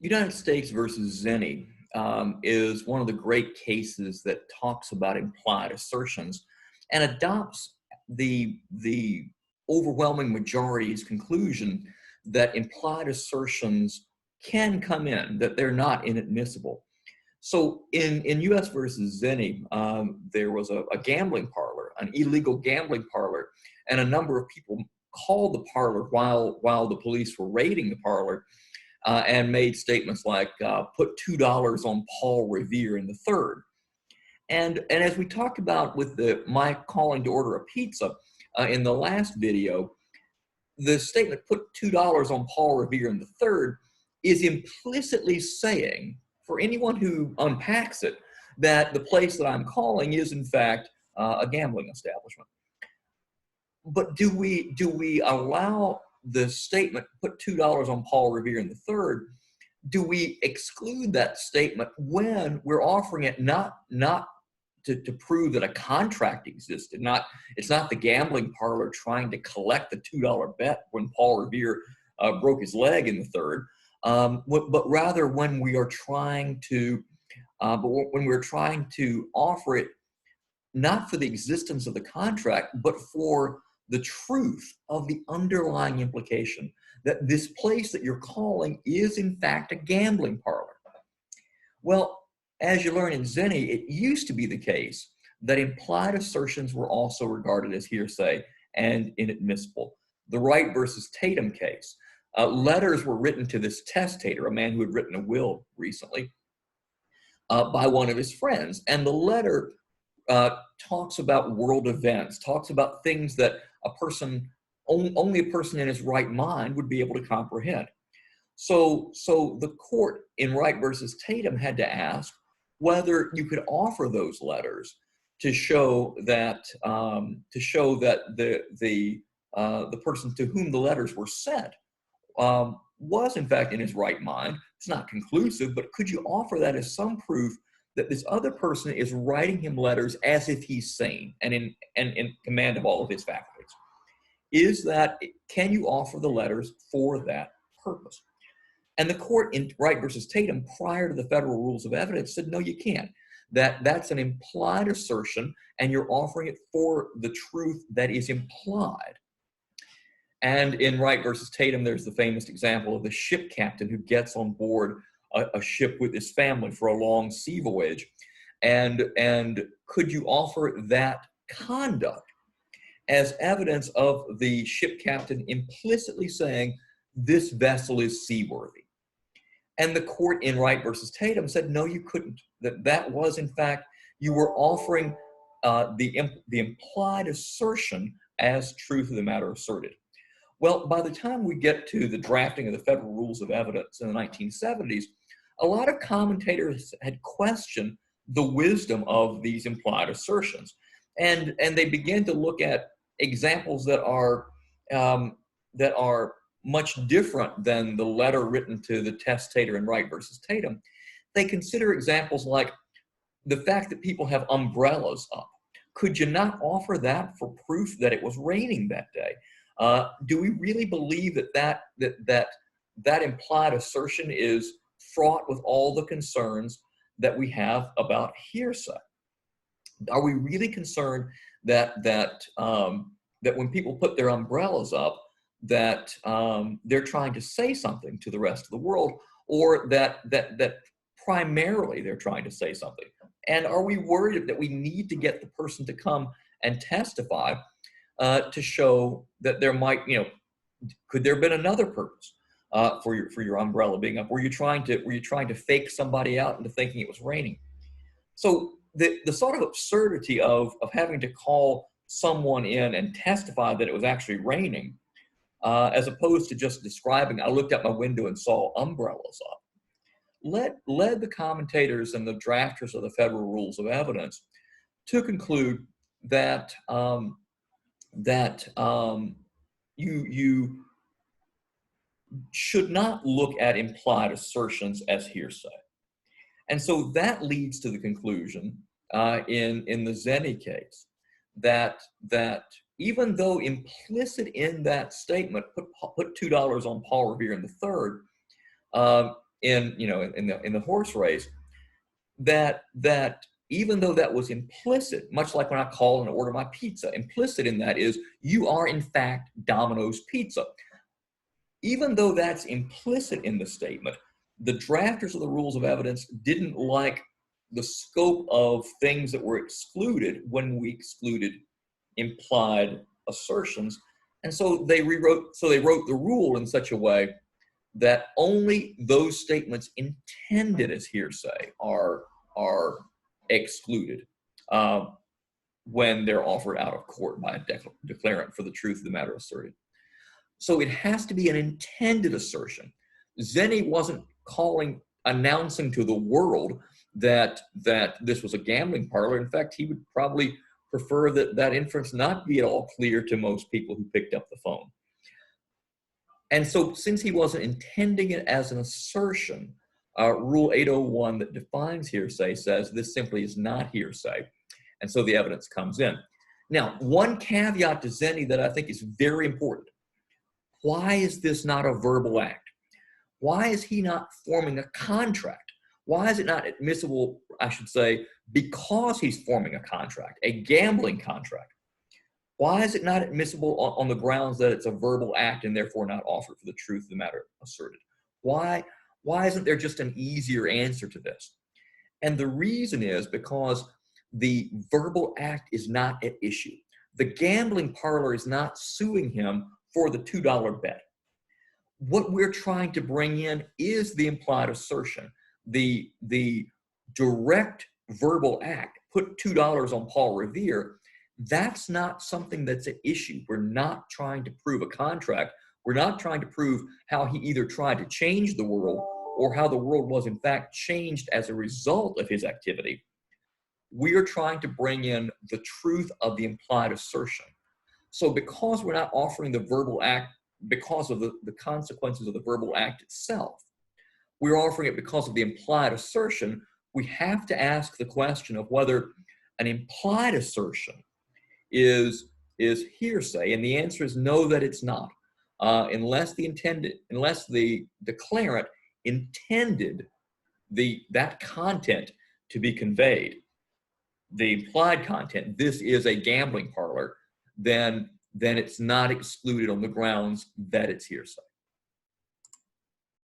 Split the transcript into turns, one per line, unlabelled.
United States versus Zenni is one of the great cases that talks about implied assertions and adopts the overwhelming majority's conclusion that implied assertions can come in, that they're not inadmissible. So in U.S. versus Zenni, there was a gambling parlor, an illegal gambling parlor, and a number of people called the parlor while the police were raiding the parlor, and made statements like, put $2 on Paul Revere in the third. And as we talked about with my calling to order a pizza in the last video, the statement, put $2 on Paul Revere in the third, is implicitly saying, for anyone who unpacks it, that the place that I'm calling is in fact a gambling establishment. But do we allow the statement, put $2 on Paul Revere in the third, do we exclude that statement when we're offering it not to prove that a contract existed? It's not the gambling parlor trying to collect the $2 bet when Paul Revere broke his leg in the third, but rather when we are trying to offer it not for the existence of the contract, but for the truth of the underlying implication that this place that you're calling is in fact a gambling parlor. Well, as you learn in Zenni, it used to be the case that implied assertions were also regarded as hearsay and inadmissible. The Wright versus Tatum case, letters were written to this testator, a man who had written a will recently, by one of his friends, and the letter talks about world events, talks about things that only a person in his right mind would be able to comprehend. So the court in Wright versus Tatum had to ask whether you could offer those letters to show that the person to whom the letters were sent was in fact in his right mind. It's not conclusive, but could you offer that as some proof that this other person is writing him letters as if he's sane and in command of all of his faculties? Can you offer the letters for that purpose? And the court in Wright versus Tatum, prior to the federal rules of evidence, said, no, you can't. That's an implied assertion, and you're offering it for the truth that is implied. And in Wright versus Tatum, there's the famous example of the ship captain who gets on board a ship with his family for a long sea voyage. And could you offer that conduct as evidence of the ship captain implicitly saying, this vessel is seaworthy? And the court in Wright versus Tatum said, no, you couldn't. That was, in fact, you were offering the implied assertion as truth of the matter asserted. Well, by the time we get to the drafting of the federal rules of evidence in the 1970s, a lot of commentators had questioned the wisdom of these implied assertions. And they began to look at examples that are much different than the letter written to the testator in Wright versus Tatum. They consider examples like the fact that people have umbrellas up. Could you not offer that for proof that it was raining that day? Do we really believe that implied assertion is fraught with all the concerns that we have about hearsay? Are we really concerned that when people put their umbrellas up, that they're trying to say something to the rest of the world, or that primarily they're trying to say something? And are we worried that we need to get the person to come and testify to show that there might, could there have been another purpose for your umbrella being up? Were you trying to fake somebody out into thinking it was raining? So the sort of absurdity of having to call someone in and testify that it was actually raining, as opposed to just describing, I looked out my window and saw umbrellas up, led the commentators and the drafters of the federal rules of evidence to conclude that you should not look at implied assertions as hearsay. And so that leads to the conclusion in the Zenni case that even though implicit in that statement, put $2 on Paul Revere in the third, in, you know, in the horse race, that even though that was implicit, much like when I call and order my pizza, implicit in that is you are in fact Domino's Pizza. Even though that's implicit in the statement, the drafters of the rules of evidence didn't like the scope of things that were excluded when we excluded implied assertions. And so they wrote the rule in such a way that only those statements intended as hearsay are excluded when they're offered out of court by a declarant for the truth of the matter asserted. So it has to be an intended assertion. Zenni wasn't announcing to the world that this was a gambling parlor. In fact, he would probably prefer that inference not be at all clear to most people who picked up the phone. And so since he wasn't intending it as an assertion, Rule 801 that defines hearsay says this simply is not hearsay. And so the evidence comes in. Now, one caveat to Zenni that I think is very important. Why is this not a verbal act? Why is he not forming a contract? Why is it not admissible, I should say, because he's forming a contract, a gambling contract? Why is it not admissible on the grounds that it's a verbal act and therefore not offered for the truth of the matter asserted? Why isn't there just an easier answer to this? And the reason is because the verbal act is not at issue. The gambling parlor is not suing him for the $2 bet. What we're trying to bring in is the implied assertion, the direct verbal act. Put $2 on Paul Revere. That's not something that's at issue. We're not trying to prove a contract. We're not trying to prove how he either tried to change the world or how the world was in fact changed as a result of his activity. We are trying to bring in the truth of the implied assertion. So because we're not offering the verbal act because of the consequences of the verbal act itself, we're offering it because of the implied assertion. We have to ask the question of whether an implied assertion is hearsay, and the answer is no, that it's not, unless the declarant intended that content to be conveyed, the implied content. This is a gambling parlor. Then it's not excluded on the grounds that it's hearsay.